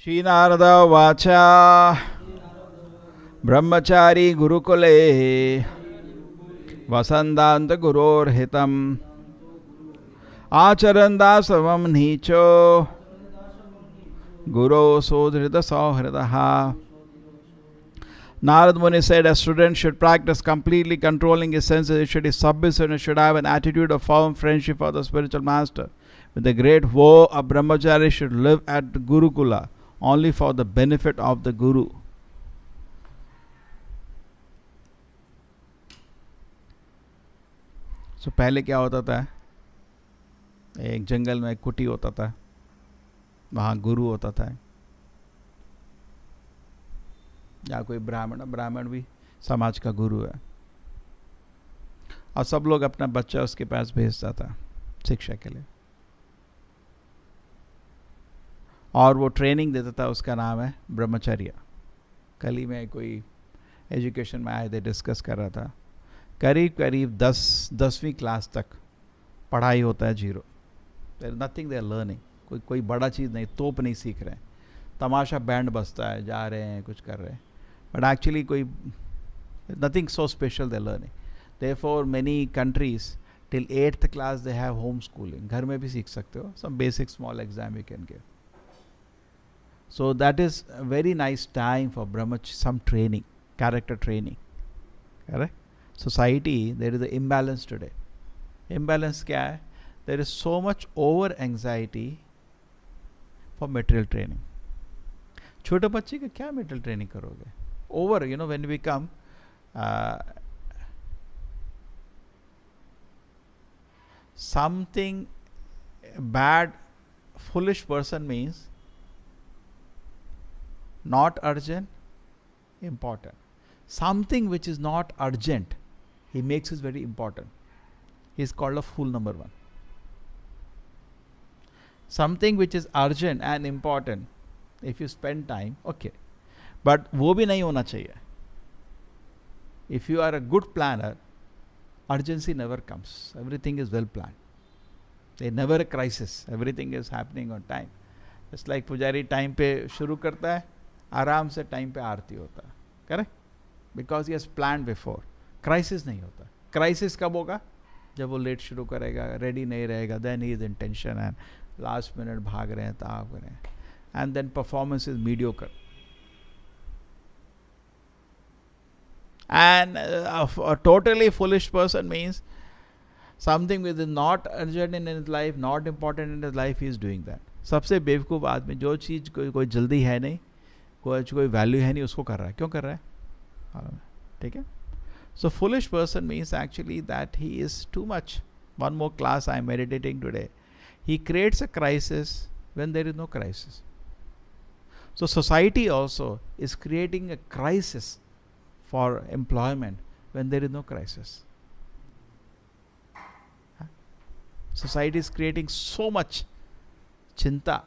Shri Narada Vacha Brahmachari Gurukule Vasandanta Guror Hitam Acharanda Savam Nicho Guru Sodhrita Sauhridaha. Narad Muni said a student should practice completely controlling his senses. He should be submissive and should have an attitude of firm friendship for the spiritual master. With the great vow, a brahmachari should live at Gurukula only for the benefit of the Guru. So पहले क्या होता था, एक जंगल में एक कुटी होता था, वहाँ गुरु होता था, या कोई ब्राह्मण भी समाज का गुरु है, और सब लोग अपना बच्चा उसके पास भेजता था शिक्षा के लिए, और वो ट्रेनिंग देता था. उसका नाम है ब्रह्मचर्य. कल ही मैं कोई एजुकेशन में आए थे, डिस्कस कर रहा था, करीब करीब 10वीं क्लास तक पढ़ाई होता है zero. There nothing they are learning. कोई बड़ा चीज़ नहीं, तोप नहीं सीख रहे हैं, तमाशा बैंड बजता है, जा रहे हैं, कुछ कर रहे हैं, बट एक्चुअली कोई nothing so special they are learning. Therefore many countries till 8th class they have home schooling. घर में भी सीख सकते हो, some basic small exam you can give. So that is a very nice time for brahmacharya, some training, character training. Correct? Society, there is an imbalance today. Imbalance क्या है? There is so much over anxiety for material training. छोटे बच्चे का क्या material training करोगे? Over, when we come, something bad, foolish person means not urgent, important. Something which is not urgent, he makes it very important. He is called a fool number 1. Something which is urgent and important, if you spend time, okay. But वो भी नहीं होना चाहिए. If you are a good planner, urgency never comes. Everything is well planned. There never a crisis. Everything is happening on time. It's like पुजारी time पे शुरू करता है, आराम से टाइम पे आरती होता है. Correct? Because he has plan before. Crisis नहीं होता. क्राइसिस कब होगा? जब वो लेट शुरू करेगा, रेडी नहीं रहेगा, then he is in tension and last minute भाग रहे हैं, ताप रहे हैं, and then performance is mediocre. And a totally foolish person means something which is not urgent in his life, not important in his life, he is doing that. सबसे बेवकूफ़ आदमी, जो चीज़ कोई जल्दी है नहीं, कोई वैल्यू है नहीं, उसको कर रहा है. क्यों कर रहा है? ठीक है. So foolish person means actually that he is too much. One more class I am meditating today. He creates a crisis when there is no crisis. So society also is creating a crisis for employment when there is no crisis. Society is creating so much चिंता.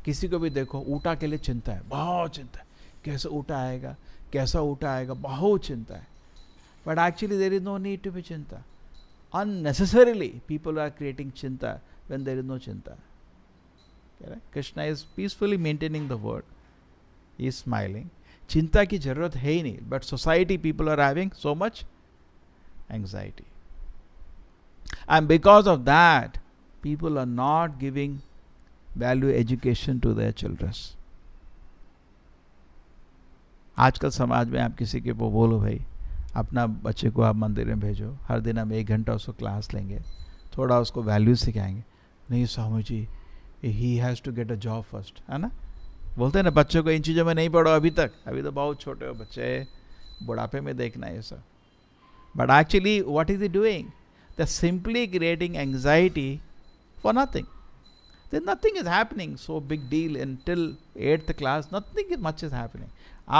किसी को भी देखो, ऊटा के लिए चिंता है, बहुत चिंता है, कैसा ऊटा आएगा, कैसा ऊटा आएगा, बहुत चिंता है. But actually there is no need to be चिंता. Unnecessarily people are creating चिंता when there is no चिंता. Krishna is peacefully maintaining the word. He is smiling. चिंता की जरूरत है ही नहीं, but society people are having so much anxiety. And because of that, people are not giving value education to their children. आजकल समाज में आप किसी के को बोलो भाई अपना बच्चे को आप मंदिर में भेजो, हर दिन हम 1 घंटा उसको क्लास लेंगे, थोड़ा उसको वैल्यू सिखाएंगे। नहीं Swami ji, he has to get a job first, है ना। बोलते हैं ना बच्चों को इन चीज़ों में नहीं पढ़ो अभी तक, अभी तो बहुत छोटे हो बच्चे, बुढ़ापे में देखना है ये सब। But actually what is he doing? They are simply creating anxiety for nothing. Then nothing is happening. So big deal until 8th class. Nothing much is happening.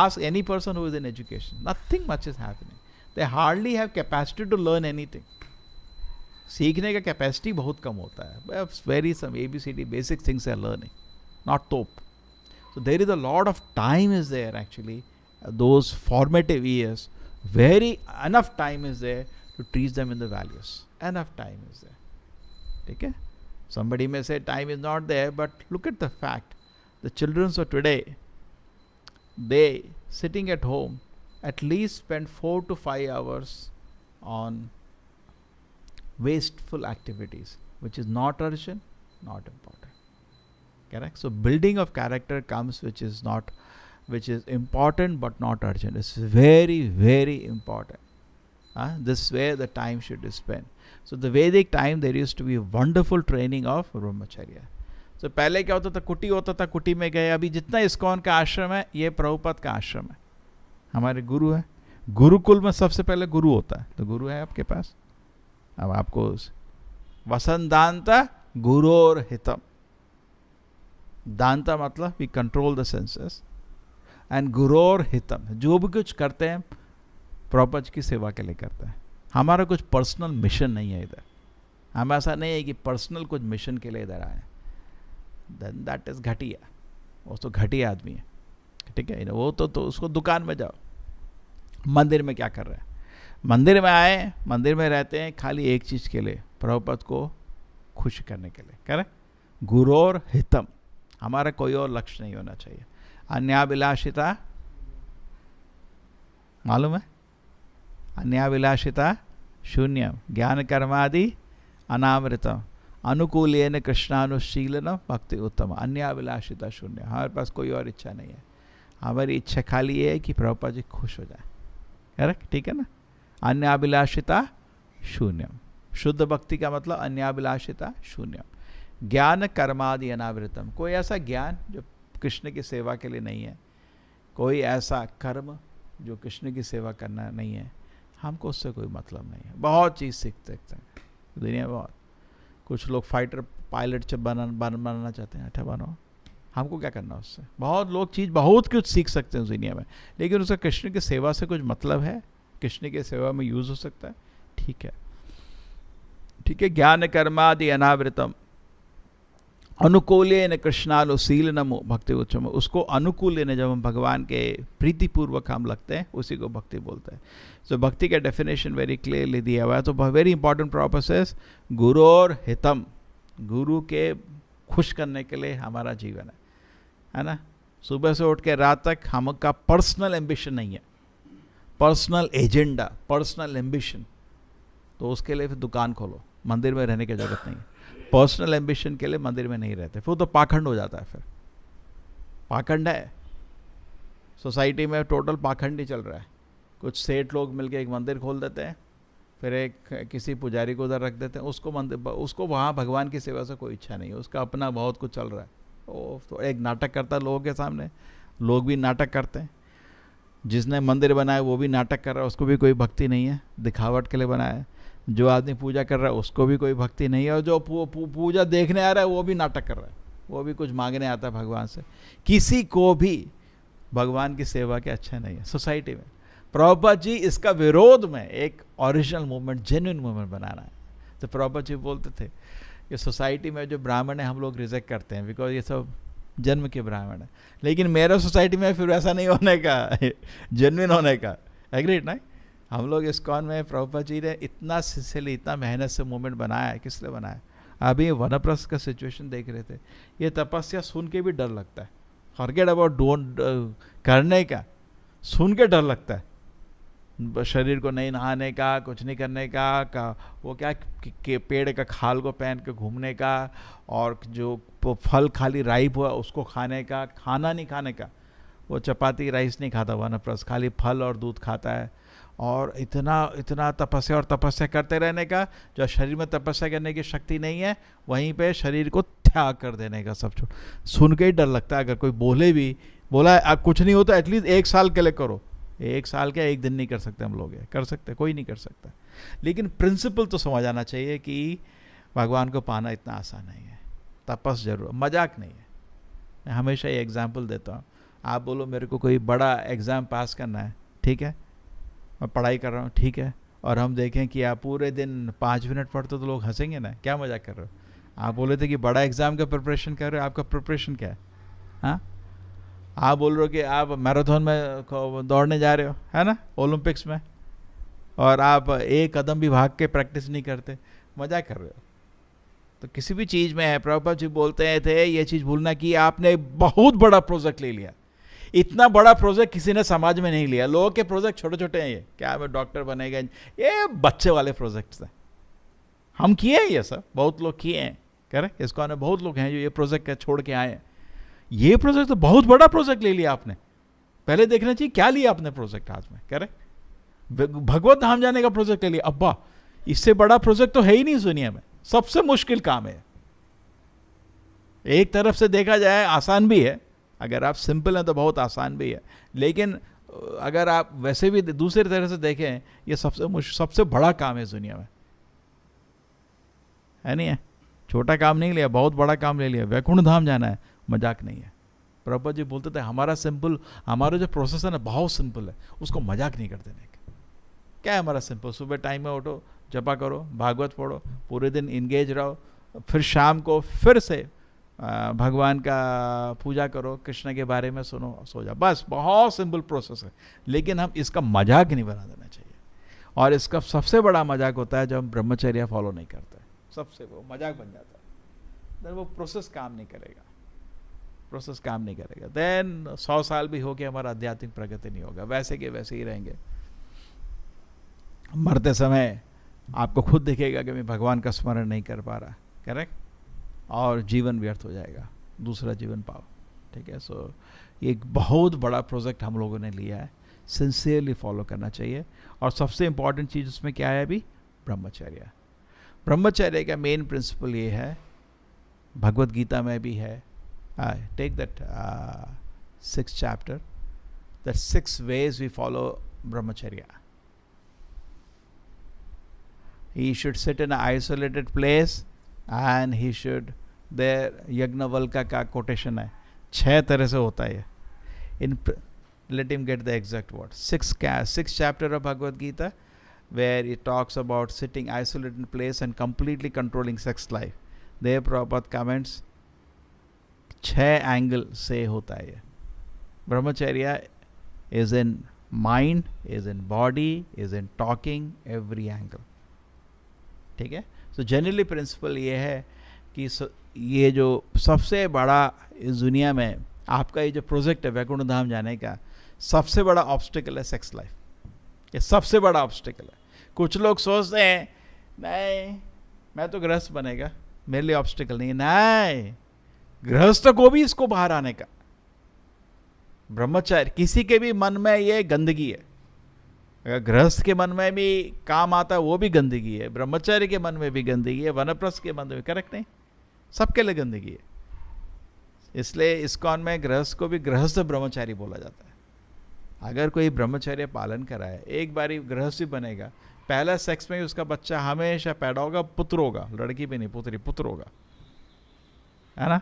Ask any person who is in education. Nothing much is happening. They hardly have capacity to learn anything. सीखने का capacity बहुत कम होता है. Very some ABCD basic things they are learning, not top. So there is a lot of time is there actually. Those formative years, very enough time is there to teach them in the values. Enough time is there. ठीक है? Somebody may say time is not there, but look at the fact. The children of today, they sitting at home, at least spend 4 to 5 hours on wasteful activities, which is not urgent, not important. Correct? So building of character comes, which is important but not urgent. It's very, very important. This is where the time should be spent. So the Vedic time there used to be a wonderful training of brahmacharya. So पहले क्या होता था, कुटी होता था, कुटी में गए. अभी जितना इस्कॉन का आश्रम है, ये प्रभुपाद का आश्रम है, हमारे गुरु है. गुरुकुल में सबसे पहले गुरु होता है, तो गुरु है आपके पास. अब आपको वसंदांता गुरोर हितम. दांता मतलब we control the senses, and गुरोर हितम, जो भी कुछ करते हैं प्रभुपाद की सेवा के लिए करते हैं. हमारा कुछ पर्सनल मिशन नहीं है इधर. हम ऐसा नहीं है कि पर्सनल कुछ मिशन के लिए इधर आए. देन दैट इज घटिया. वो तो घटिया आदमी है. ठीक है, वो तो उसको दुकान में जाओ. मंदिर में क्या कर रहे हैं? मंदिर में आए, मंदिर में रहते हैं खाली एक चीज़ के लिए, प्रभुपाद को खुश करने के लिए. करें गुरोर हितम. हमारा कोई और लक्ष्य नहीं होना चाहिए. अन्याभिलाषिता मालूम है? अन्याभिलाषिता शून्यम ज्ञान कर्मादि अनामृतम अनुकूलेन कृष्णानुशीलनम भक्ति उत्तम. अन्याभिलाषिता शून्य. हमारे पास कोई और इच्छा नहीं है. हमारी इच्छा खाली ये है कि प्रभुपाद जी खुश हो जाए. करेक्ट? ठीक है ना. अन्याभिलाषिता शून्यम. शुद्ध भक्ति का मतलब अन्याभिलाषिता शून्यम. ज्ञान कर्मादि अनावृतम. कोई ऐसा ज्ञान जो कृष्ण की सेवा के लिए नहीं है, कोई ऐसा कर्म जो कृष्ण की सेवा करना नहीं है, हमको उससे कोई मतलब नहीं है. बहुत चीज़ सीख सकते हैं दुनिया में. बहुत कुछ लोग फाइटर पायलट बनना चाहते हैं. अच्छा बनो, हमको क्या करना उससे. बहुत लोग बहुत कुछ सीख सकते हैं उस दुनिया में, लेकिन उसका कृष्ण की सेवा से कुछ मतलब है? कृष्ण की सेवा में यूज़ हो सकता है? ठीक है, ठीक है. ज्ञान कर्मादि अनावृतम अनुकूलेन कृष्णानुशीलनम भक्ति उच्चम. उसको अनुकूलेन, जब हम भगवान के प्रीतिपूर्वक हम लगते हैं, उसी को भक्ति बोलते हैं. सो भक्ति का डेफिनेशन वेरी क्लियरली दिया हुआ है. तो वेरी इंपॉर्टेंट प्रोसेस गुरोर हितम. गुरु के खुश करने के लिए हमारा जीवन है ना. सुबह से उठ के रात तक हमका पर्सनल एम्बिशन नहीं है, पर्सनल एजेंडा, पर्सनल एम्बिशन. तो उसके लिए फिर दुकान खोलो. मंदिर में रहने की जरूरत नहीं है. पर्सनल एम्बिशन के लिए मंदिर में नहीं रहते, फिर तो पाखंड हो जाता है. फिर पाखंड है सोसाइटी में, टोटल पाखंड ही चल रहा है. कुछ सेठ लोग मिलके एक मंदिर खोल देते हैं, फिर एक किसी पुजारी को उधर रख देते हैं. उसको वहाँ भगवान की सेवा से कोई इच्छा नहीं है. उसका अपना बहुत कुछ चल रहा है. वो तो एक नाटक करता है लोगों के सामने. लोग भी नाटक करते हैं. जिसने मंदिर बनाया वो भी नाटक कर रहा है, उसको भी कोई भक्ति नहीं है, दिखावट के लिए बनाया है. जो आदमी पूजा कर रहा है उसको भी कोई भक्ति नहीं है, और जो पूजा देखने आ रहा है वो भी नाटक कर रहा है. वो भी कुछ मांगने आता है भगवान से. किसी को भी भगवान की सेवा के अच्छा नहीं है सोसाइटी में. प्रभुपाद जी इसका विरोध में एक ओरिजिनल मूवमेंट, जेन्युइन मूवमेंट बनाना है. तो प्रभुपाद जी बोलते थे कि सोसाइटी में जो ब्राह्मण है हम लोग रिजेक्ट करते हैं, बिकॉज ये सब जन्म के ब्राह्मण है. लेकिन मेरा सोसाइटी में फिर ऐसा नहीं होने का, जेन्युइन होने का. एग्रीड ना. हम लोग इस्कॉन में प्रभुपाद जी ने इतना सिलसिले, इतना मेहनत से मूवमेंट बनाया है. किस लिए बनाया? अभी वनप्रस्थ का सिचुएशन देख रहे थे. ये तपस्या सुन के भी डर लगता है. फॉरगेट अबाउट डोंट करने का, सुन के डर लगता है. शरीर को नहीं नहाने का, कुछ नहीं करने का वो क्या पेड़ का खाल को पहन के घूमने का, और जो फल खाली राइप हुआ उसको खाने का, खाना नहीं खाने का. वो चपाती राइस नहीं खाता वनप्रस्थ, खाली फल और दूध खाता है. और इतना इतना तपस्या और तपस्या करते रहने का, जो शरीर में तपस्या करने की शक्ति नहीं है वहीं पे शरीर को त्याग कर देने का। सब छोड़, सुन के ही डर लगता है। अगर कोई बोले भी, बोला अब कुछ नहीं होता, एटलीस्ट 1 साल के लिए करो। 1 साल क्या, 1 दिन नहीं कर सकते हम लोग, कर सकते, कोई नहीं कर सकता। लेकिन प्रिंसिपल तो समझ आना चाहिए कि भगवान को पाना इतना आसान नहीं है, तपस जरूर, मजाक नहीं है। मैं हमेशा ये एग्जाम्पल देता हूँ। आप बोलो मेरे को कोई बड़ा एग्ज़ाम पास करना है, ठीक है, मैं पढ़ाई कर रहा हूँ, ठीक है, और हम देखें कि आप पूरे दिन 5 मिनट पढ़ते तो लोग हंसेंगे ना, क्या मजाक कर रहे हो। आप बोले थे कि बड़ा एग्ज़ाम का प्रिपरेशन कर रहे हो, आपका प्रिपरेशन क्या है? हाँ, आप बोल रहे हो कि आप मैराथन में दौड़ने जा रहे हो, है ना, ओलंपिक्स में, और आप 1 कदम भी भाग के प्रैक्टिस नहीं करते, मजाक कर रहे हो। तो किसी भी चीज़ में है, प्रभुपाद जी बोलते थे ये चीज़ भूलना कि आपने बहुत बड़ा प्रोजेक्ट ले लिया। इतना बड़ा प्रोजेक्ट किसी ने समाज में नहीं लिया। लोगों के प्रोजेक्ट छोटे छोटे हैं, ये क्या मैं डॉक्टर बनेगा, ये बच्चे वाले प्रोजेक्ट्स हैं। हम किए हैं ये सब, बहुत लोग किए हैं, करेक्ट। इसको आने बहुत लोग हैं जो ये प्रोजेक्ट छोड़ के आए हैं। ये प्रोजेक्ट तो बहुत बड़ा प्रोजेक्ट ले लिया आपने, पहले देखना चाहिए क्या लिया आपने प्रोजेक्ट हाथ में, करेक्ट। भगवत धाम जाने का प्रोजेक्ट ले लिया, अब्बा इससे बड़ा प्रोजेक्ट तो है ही नहीं इस दुनिया में, सबसे मुश्किल काम है। एक तरफ से देखा जाए आसान भी है, अगर आप सिंपल हैं तो बहुत आसान भी है, लेकिन अगर आप वैसे भी दूसरी तरह से देखें, ये सबसे बड़ा काम है इस दुनिया में, है नहीं है। छोटा काम नहीं लिया, बहुत बड़ा काम ले लिया। वैकुंठ धाम जाना है, मजाक नहीं है। प्रभुपाद जी बोलते थे हमारा जो प्रोसेस है ना बहुत सिंपल है, उसको मजाक नहीं कर देने का। क्या है हमारा सिंपल? सुबह टाइम में उठो, जपा करो, भागवत पढ़ो, पूरे दिन इंगेज रहो, फिर शाम को फिर से भगवान का पूजा करो, कृष्ण के बारे में सुनो, सो जाओ, बस। बहुत सिंपल प्रोसेस है, लेकिन हम इसका मजाक नहीं बना देना चाहिए। और इसका सबसे बड़ा मजाक होता है जब हम ब्रह्मचर्य फॉलो नहीं करते, सबसे वो मजाक बन जाता है, देन वो प्रोसेस काम नहीं करेगा, प्रोसेस काम नहीं करेगा। देन 100 साल भी हो के हमारा आध्यात्मिक प्रगति नहीं होगा, वैसे के वैसे ही रहेंगे। मरते समय आपको खुद दिखेगा कि मैं भगवान का स्मरण नहीं कर पा रहा, करेक्ट, और जीवन व्यर्थ हो जाएगा, दूसरा जीवन पाओ, ठीक है। सो ये एक बहुत बड़ा प्रोजेक्ट हम लोगों ने लिया है, सिंसियरली फॉलो करना चाहिए। और सबसे इंपॉर्टेंट चीज़ उसमें क्या है अभी? ब्रह्मचर्य। ब्रह्मचर्य का मेन प्रिंसिपल ये है, भगवत गीता में भी है, take that 6th chapter, the 6 ways we follow brahmacharya. He should sit in an isolated place and he should, there Yajnavalkya का कोटेशन है, 6 तरह से होता है इन, let him get the exact word, 6th chapter of Bhagavad Gita, where it talks about sitting isolated in place and completely controlling sex life. There Prabhupada comments 6 angle से होता है ये। ब्रह्मचर्य is in mind, is in body, is in talking, every angle, ठीक है। So generally principal ये है कि ये जो सबसे बड़ा इस दुनिया में आपका ये जो प्रोजेक्ट है वैकुंठ धाम जाने का, सबसे बड़ा ऑब्स्टिकल है सेक्स लाइफ, ये सबसे बड़ा ऑब्स्टिकल है। कुछ लोग सोचते हैं नहीं मैं तो गृहस्थ बनेगा, मेरे लिए ऑब्स्टिकल नहीं है। नहीं, गृहस्थ को भी इसको बाहर आने का, ब्रह्मचर्य, किसी के भी मन में ये गंदगी है, अगर गृहस्थ के मन में भी काम आता है वो भी गंदगी है, ब्रह्मचारी के मन में भी गंदगी है, वनप्रस्थ के मन में, करेक्ट नहीं, सबके लिए गंदगी है। इसलिए इस्कॉन में गृहस्थ को भी गृहस्थ ब्रह्मचारी बोला जाता है। अगर कोई ब्रह्मचर्य पालन कराए, एक बारी गृहस्थी बनेगा, पहला सेक्स में ही उसका बच्चा हमेशा पैदा होगा, पुत्र होगा, लड़की भी नहीं पुत्री, पुत्र होगा, है ना।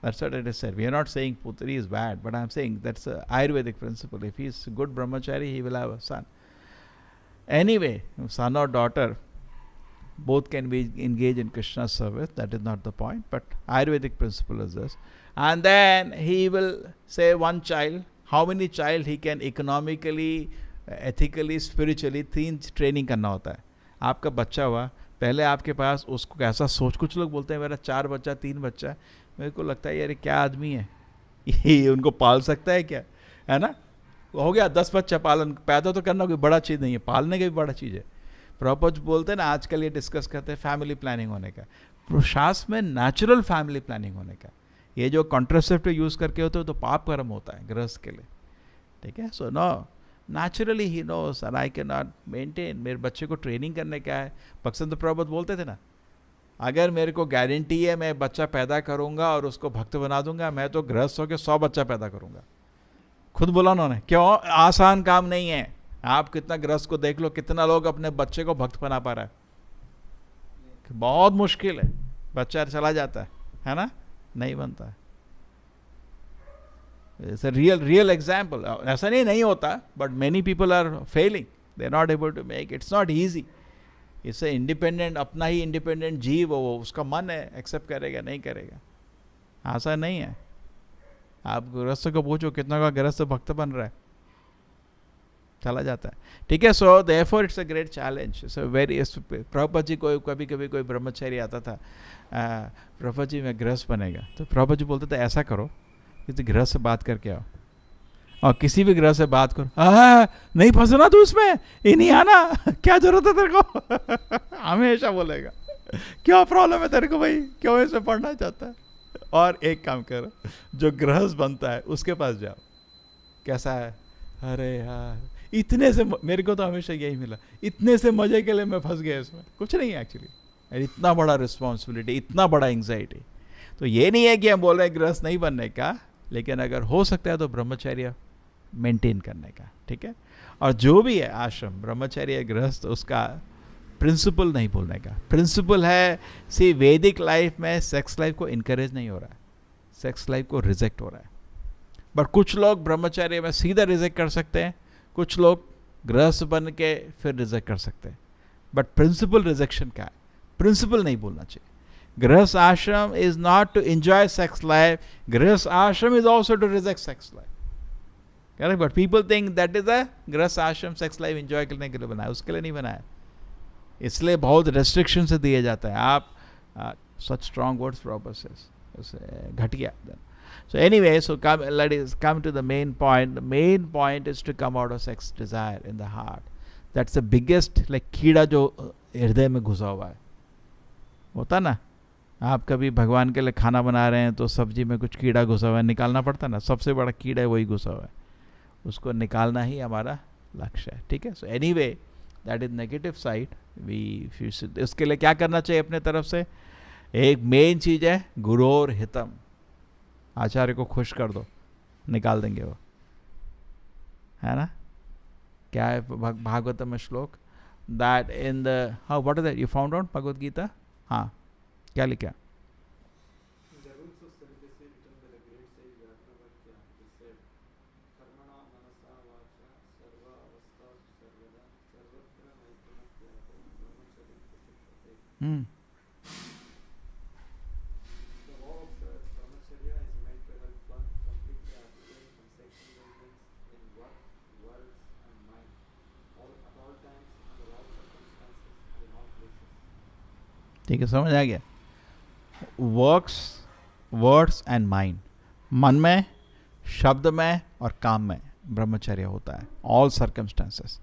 That's what it is said. We are not saying putri is bad, but I'm saying that's a Ayurvedic principle. If he is good brahmachari, he will have a son. Anyway, son or daughter, both can be engaged in Krishna's service. That is not the point, but Ayurvedic principle is this. And then he will say one child, how many child he can economically, ethically, spiritually, 3 training करना होता है। आपका बच्चा हुआ, पहले आपके पास उसको कैसा सोच, कुछ लोग बोलते हैं मेरा 4 बच्चा 3 बच्चा, मेरे को लगता है यार क्या आदमी है ये, उनको पाल सकता है क्या, है ना। हो गया 10 बच्चा, पालन पैदा तो करना कोई बड़ा चीज़ नहीं है, पालने की भी बड़ा चीज़ है। प्रॉपर बोलते हैं ना, आजकल ये डिस्कस करते हैं फैमिली प्लानिंग होने का, शास्त्र में नेचुरल फैमिली प्लानिंग होने का। ये जो कॉन्ट्रासेप्टिव यूज़ करके होते हो तो पाप कर्म होता है गृहस्थ के लिए, ठीक है। So no, naturally he knows and I can not maintain. मेरे बच्चे को ट्रेनिंग करने का है. भक्तिसिद्धांत प्रभुपाद बोलते थे ना, अगर मेरे को गारंटी है मैं बच्चा पैदा करूंगा और उसको भक्त बना दूंगा, मैं तो गृहस्थ होकर 100 बच्चा पैदा करूंगा. खुद बोला उन्होंने. क्यों? आसान काम नहीं है. आप कितना गृहस्थ को देख लो, कितना लोग अपने बच्चे को भक्त बना पा रहा है. बहुत मुश्किल है. बच्चा चला जाता है ना, नहीं बनता है. It's a real example. ऐसा नहीं होता, but many people are failing. They are not able to make. It's not easy. इससे इंडिपेंडेंट, अपना ही इंडिपेंडेंट जीव वो, उसका मन है, एक्सेप्ट करेगा नहीं करेगा. आसान नहीं है. आप गृहस्थ को पूछो कितना का गृहस्थ भक्त बन रहा है, चला जाता है. ठीक है. So therefore it's a great challenge. So very. Prabhupada ji को कभी कोई ब्रह्मचारी आता था, प्रभुपाद जी मैं गृहस्थ बनेगा, तो प्रभुपाद जी बोलते थे ऐसा करो कि गृहस्थ से बात करके आओ, और किसी भी ग्रह से बात करो. नहीं फंसना तू इसमें, ये नहीं आना, क्या जरूरत है तेरे को. हमेशा बोलेगा क्या प्रॉब्लम है तेरे को भाई, क्यों इसमें पढ़ना चाहता है. और एक काम करो, जो गृहस्थ बनता है उसके पास जाओ, कैसा है, अरे यार इतने से, मेरे को तो हमेशा यही मिला, इतने से मजे के लिए मैं फंस गया इसमें. कुछ नहीं है एक्चुअली. इतना बड़ा रिस्पॉन्सिबिलिटी, इतना बड़ा एंग्जाइटी. तो ये नहीं है कि हम बोल रहे हैं गृहस्थ नहीं बनने का, लेकिन अगर हो सकता है तो ब्रह्मचर्य मेंटेन करने का. ठीक है. और जो भी है आश्रम, ब्रह्मचर्य, गृहस्थ, उसका प्रिंसिपल नहीं भूलने का. प्रिंसिपल है, सी वैदिक लाइफ में सेक्स लाइफ को इनकरेज नहीं हो रहा है, सेक्स लाइफ को रिजेक्ट हो रहा है. बट कुछ लोग ब्रह्मचर्य में सीधा रिजेक्ट कर सकते हैं, कुछ लोग गृहस्थ बन के फिर रिजेक्ट कर सकते हैं. बट प्रिंसिपल रिजेक्शन क्या है, प्रिंसिपल नहीं भूलना चाहिए. गृहस्थ आश्रम is not to enjoy sex life, गृहस्थ आश्रम is also to reject sex life. Correct. But people think that is a गृहस्थ आश्रम सेक्स लाइफ एंजॉय करने के लिए बनाया, उसके लिए नहीं बनाया. इसलिए बहुत रेस्ट्रिक्शन से दिए जाता है. आप सच स्ट्रॉन्ग वर्ड्स प्रोसेस घटिया. So anyway, so let us come to the main point. The main point is to come out of sex desire in the heart. That's the biggest like कीड़ा जो हृदय में घुसा हुआ है. होता ना, आप कभी भगवान के लिए खाना बना रहे हैं तो सब्जी में कुछ कीड़ा घुसा हुआ है, निकालना पड़ता ना. सबसे बड़ा कीड़ा है वही घुसा हुआ है, उसको निकालना ही हमारा लक्ष्य है. ठीक है. So anyway that is negative side. उसके लिए क्या करना चाहिए अपने तरफ से? एक मेन चीज है गुरोर हितम. आचार्य को खुश कर दो, निकाल देंगे वो, है ना. क्या है भागवतम में श्लोक, that in the how what is that you found out Bhagavad Gita. हाँ, क्या लिखा? ठीक है, समझ आ गया. वर्ड्स एंड माइंड, मन में, शब्द में और काम में ब्रह्मचर्य होता है, ऑल सर्कमस्टेंसेस.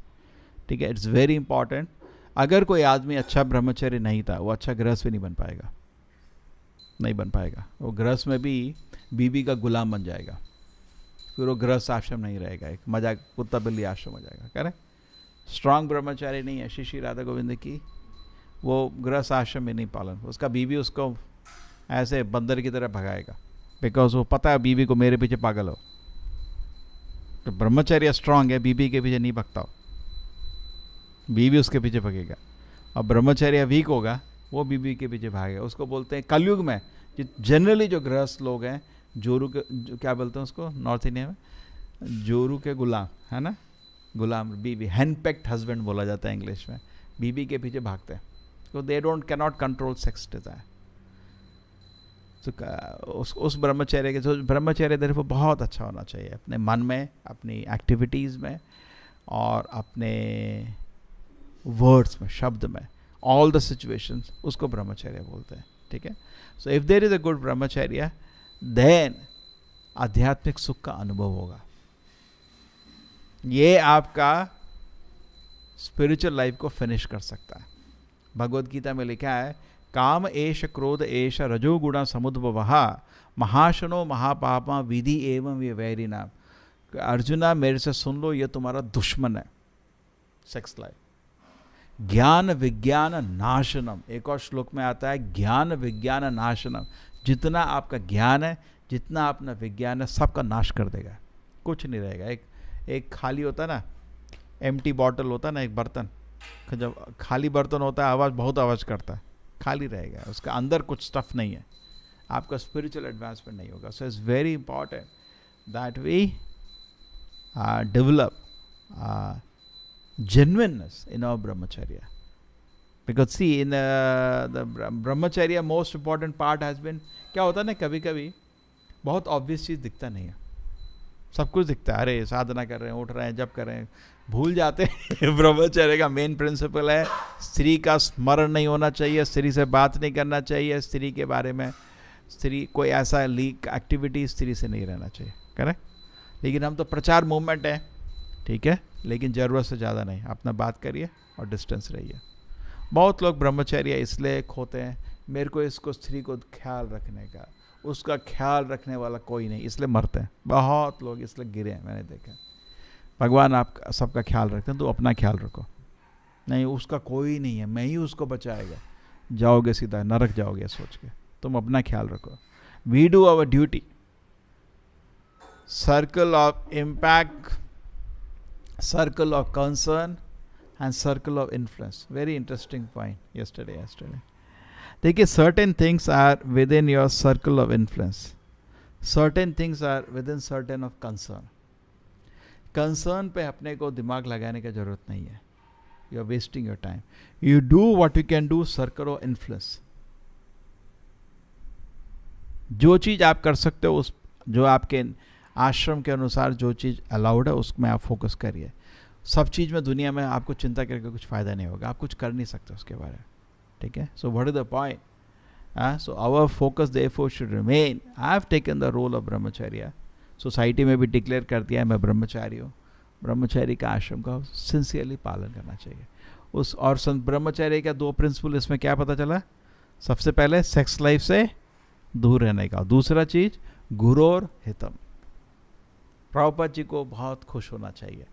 ठीक है. It's very important. अगर कोई आदमी अच्छा ब्रह्मचर्य नहीं था, वो अच्छा गृहस्थ भी नहीं बन पाएगा. वो गृहस्थ में भी बीबी का गुलाम बन जाएगा, फिर वो गृहस्थ आश्रम नहीं रहेगा, एक मजाक कुत्ता बिल्ली आश्रम हो जाएगा. करें. स्ट्रांग ब्रह्मचारी नहीं है. श्री राधा गोविंद की वो गृहस्थ आश्रम में नहीं पालन, उसका बीबी उसको ऐसे बंदर की तरह भगाएगा, बिकॉज वो पता है बीबी को मेरे पीछे पागल हो. तो ब्रह्मचर्य स्ट्रांग है, बीबी के पीछे नहीं भगता हो, बीबी उसके पीछे भगेगा. और ब्रह्मचर्य वीक होगा, वो बीबी के पीछे भागेगा. उसको बोलते हैं कलयुग में जनरली जो गृहस्थ लोग हैं, जोरू के, जो क्या बोलते हैं उसको नॉर्थ इंडिया में, जोरू के गुलाम, है ना, गुलाम बीबी, हैंडपेक्ड हस्बैंड बोला जाता है इंग्लिश में. बीबी के पीछे भागते हैं, so they cannot control sex desire. So उस ब्रह्मचर्य के, जो ब्रह्मचर्य देखो बहुत अच्छा होना चाहिए अपने मन में, अपनी एक्टिविटीज़ में और अपने वर्ड्स में, शब्द में, ऑल द सिचुएशंस, उसको ब्रह्मचर्य बोलते हैं. ठीक है. So if there is a good ब्रह्मचर्य, देन आध्यात्मिक सुख का अनुभव होगा. ये आपका स्पिरिचुअल लाइफ को फिनिश कर सकता है. भगवद गीता में लिखा है, काम एष क्रोध एष रजोगुण समुद्भवः महाशनो महापापा विधि एवं व्यवैरिणाम. अर्जुना मेरे से सुन लो, ये तुम्हारा दुश्मन है सेक्स लाइफ। ज्ञान विज्ञान नाशनम, एक और श्लोक में आता है ज्ञान विज्ञान नाशनम, जितना आपका ज्ञान है, जितना अपना विज्ञान है, सबका नाश कर देगा, कुछ नहीं रहेगा। एक खाली होता है ना, एम्प्टी बॉटल होता है ना, एक बर्तन, जब खाली बर्तन होता है आवाज़ बहुत आवाज़ करता है, खाली रहेगा, उसका अंदर कुछ स्टफ नहीं है, आपका स्पिरिचुअल एडवांसमेंट नहीं होगा। So it's very important that we develop genuineness in our brahmacharya, because see in the brahmacharya most important part has been, क्या होता है ना, कभी कभी बहुत ऑब्वियस चीज़ दिखता नहीं है, सब कुछ दिखता है, अरे साधना कर रहे हैं, उठ रहे हैं, जब कर रहे हैं, भूल जाते हैं ब्रह्मचर्य का मेन प्रिंसिपल है स्त्री का स्मरण नहीं होना चाहिए, स्त्री से बात नहीं करना चाहिए, स्त्री के बारे में, स्त्री कोई ऐसा लीक एक्टिविटी स्त्री से नहीं रहना चाहिए, करेक्ट। लेकिन हम तो प्रचार मूवमेंट है, ठीक है, लेकिन ज़रूरत से ज़्यादा नहीं, अपना बात करिए और डिस्टेंस रहिए। बहुत लोग ब्रह्मचर्य इसलिए खोते हैं, मेरे को इसको स्त्री को ख्याल रखने का, उसका ख्याल रखने वाला कोई नहीं, इसलिए मरते हैं बहुत लोग, इसलिए गिरे हैं, मैंने देखा। भगवान आप सबका ख्याल रखते हैं, तो अपना ख्याल रखो, नहीं उसका कोई नहीं है, मैं ही उसको बचाएगा, जाओगे सीधा नरक जाओगे सोच के, तुम अपना ख्याल रखो। We do our duty, circle of impact, circle of concern and circle of influence. Very interesting point yesterday. देखिए, certain things are within your circle of influence, certain things are within certain of concern. Concern पे अपने को दिमाग लगाने की जरूरत नहीं है, you are wasting your time. You do what you can do, circle of influence. जो चीज़ आप कर सकते हो, उस जो आपके आश्रम के अनुसार जो चीज़ अलाउड है उसमें आप फोकस करिए। सब चीज़ में दुनिया में आपको चिंता करके कुछ फ़ायदा नहीं होगा, आप कुछ कर नहीं सकते उसके बारे में, ठीक है। So what is the point? So our focus therefore should remain. I have taken the role of ब्रह्मचर्य, सोसाइटी में भी डिक्लेयर कर दिया है मैं ब्रह्मचारी हूँ। ब्रह्मचारी का आश्रम का सिंसियरली पालन करना चाहिए। उस और ब्रह्मचर्य का 2 प्रिंसिपल इसमें क्या पता चला? सबसे पहले सेक्स लाइफ से दूर रहने का, दूसरा चीज़ गुरोर हितम। प्रभुपाद जी को बहुत खुश होना चाहिए,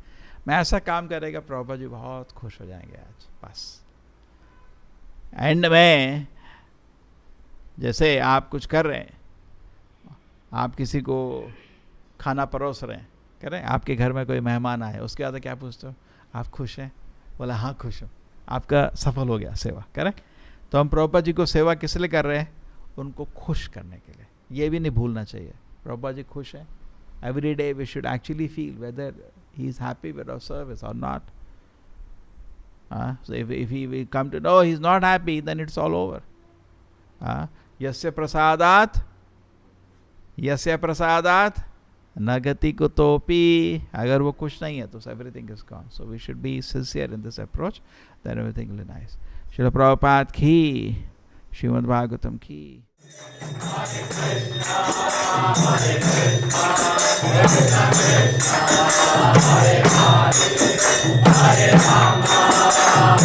मैं ऐसा काम करेगा प्रभुपाद जी बहुत खुश हो जाएंगे आज। बस एंड में जैसे आप कुछ कर रहे हैं, आप किसी को खाना परोस रहे हैं, कह रहे हैं, आपके घर में कोई मेहमान आए, उसके बाद क्या पूछते हो, आप खुश हैं? बोला हाँ खुश हूँ, आपका सफल हो गया सेवा, करेक्ट। तो हम प्रभुपाद जी को सेवा किस लिए कर रहे हैं? उनको खुश करने के लिए। ये भी नहीं भूलना चाहिए, प्रभुपाद जी खुश हैं। Every day we should actually feel whether he is happy with our service or not. So if we come to know he's not happy, then it's all over. Yasya prasadat nagati kutopi. अगर वो खुश नहीं है तो everything is gone. So we should be sincere in this approach, then everything will be nice. Srila Prabhupada ki, Srimad Bhagavatam ki. Hare Krishna, Hare Krishna, Krishna Krishna, Hare Hare, Hare Rama.